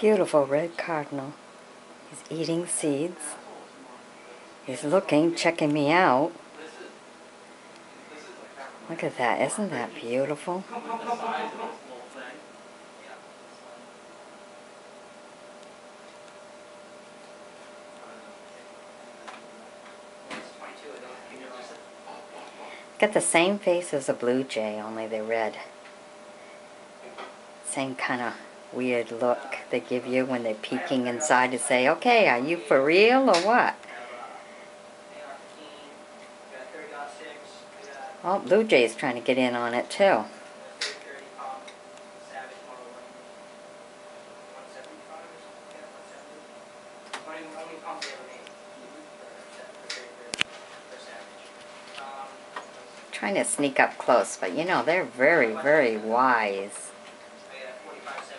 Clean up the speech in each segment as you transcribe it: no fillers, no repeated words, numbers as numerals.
Beautiful red cardinal. He's eating seeds. He's looking, checking me out. Look at that. Isn't that beautiful? Got the same face as a blue jay, only they're red. Same kind of weird look they give you when they're peeking inside to say, okay, are you for real or what? Oh, blue jay's trying to get in on it too. Trying to sneak up close, but you know, they're very, very wise.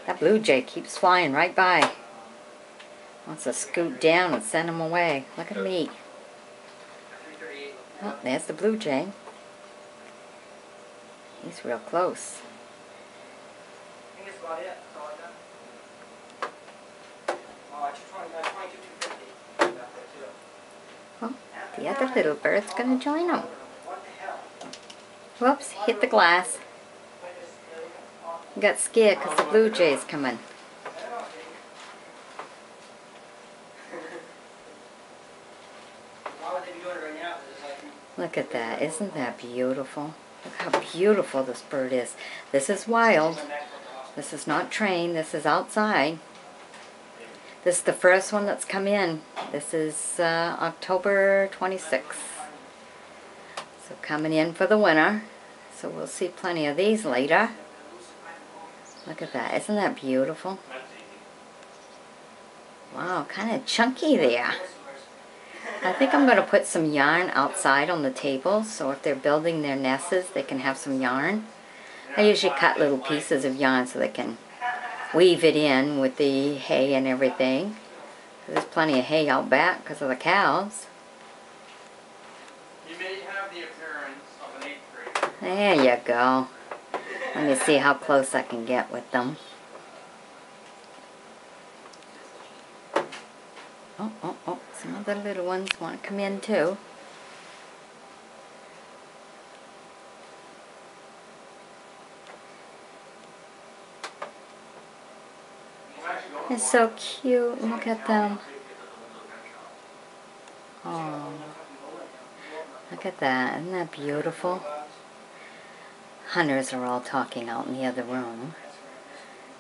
That blue jay keeps flying right by. Wants to scoot down and send him away. Look at him eat. Oh, there's the blue jay. He's real close. Oh, the other little bird's going to join him. Whoops, hit the glass. Got scared because the blue jay's coming. Look at that. Isn't that beautiful? Look how beautiful this bird is. This is wild. This is not trained. This is outside. This is the first one that's come in. This is October 26th. So coming in for the winter. So we'll see plenty of these later. Look at that. Isn't that beautiful? Wow, kind of chunky there. I think I'm going to put some yarn outside on the table, so if they're building their nests, they can have some yarn. I usually cut little pieces of yarn so they can weave it in with the hay and everything. There's plenty of hay out back because of the cows. You may have the appearance of an 8th grader. There you go. Let me see how close I can get with them. Oh, some other little ones want to come in too. They're so cute. Look at them. Oh, look at that. Isn't that beautiful? Hunters are all talking out in the other room.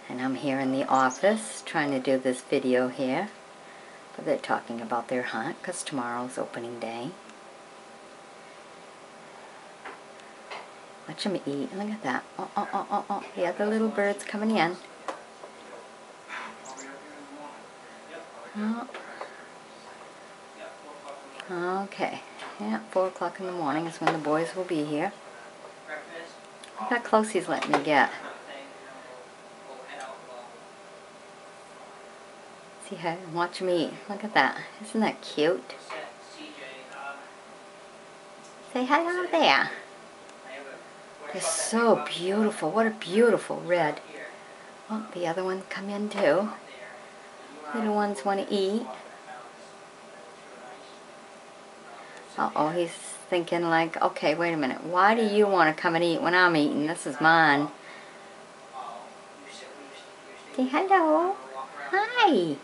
And I'm here in the office trying to do this video here. But they're talking about their hunt because tomorrow's opening day. Watch them eat. Look at that. Oh. The other little bird's coming in. Oh. Okay. Yeah, 4 o'clock in the morning is when the boys will be here. Look how close he's letting me get. See how, watch me eat. Look at that. Isn't that cute? Say hello there. They're so beautiful. What a beautiful red. Oh, the other ones come in too. Little ones want to eat. Uh-oh, he's thinking like, okay, wait a minute. Why do you want to come and eat when I'm eating? This is mine. Say hello. Hi.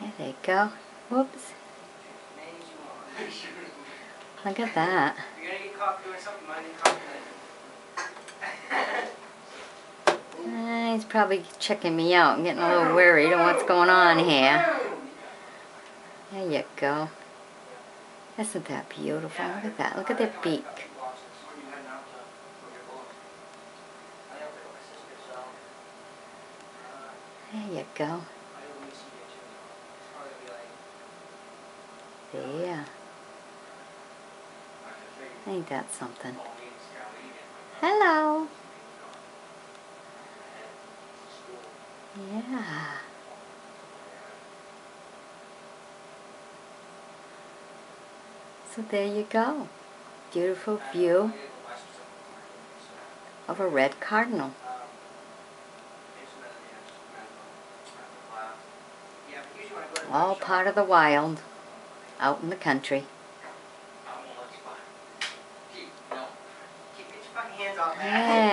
There they go. Whoops. Look at that. He's probably checking me out and getting a little worried on what's going on here. There you go. Isn't that beautiful? Look at that. Look at their beak. There you go. Yeah. Ain't that something? Hello. Yeah. So there you go. Beautiful view of a red cardinal. All part of the wild, out in the country. Keep your fucking hands off that. Yeah.